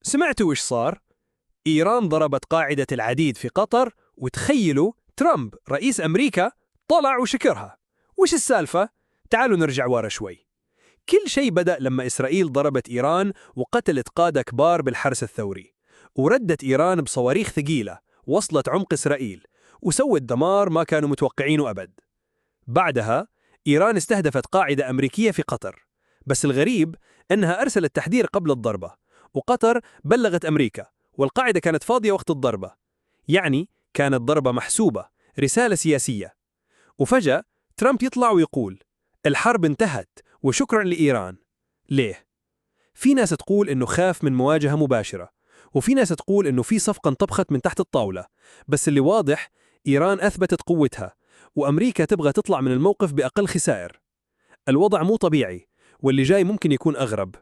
سمعتوا وش صار؟ إيران ضربت قاعدة العديد في قطر، وتخيلوا ترامب رئيس أمريكا طلع وشكرها. وش السالفة؟ تعالوا نرجع ورا شوي. كل شيء بدأ لما إسرائيل ضربت إيران وقتلت قادة كبار بالحرس الثوري، وردت إيران بصواريخ ثقيلة وصلت عمق إسرائيل وسوت دمار ما كانوا متوقعينه أبد. بعدها إيران استهدفت قاعدة أمريكية في قطر، بس الغريب أنها أرسلت تحذير قبل الضربة، وقطر بلغت أمريكا، والقاعدة كانت فاضية وقت الضربة. يعني كانت ضربة محسوبة، رسالة سياسية. وفجأة ترامب يطلع ويقول الحرب انتهت وشكرا لإيران. ليه؟ في ناس تقول إنه خاف من مواجهة مباشرة، وفي ناس تقول إنه في صفقة انطبخت من تحت الطاولة. بس اللي واضح إيران أثبتت قوتها، وأمريكا تبغى تطلع من الموقف بأقل خسائر. الوضع مو طبيعي، واللي جاي ممكن يكون أغرب.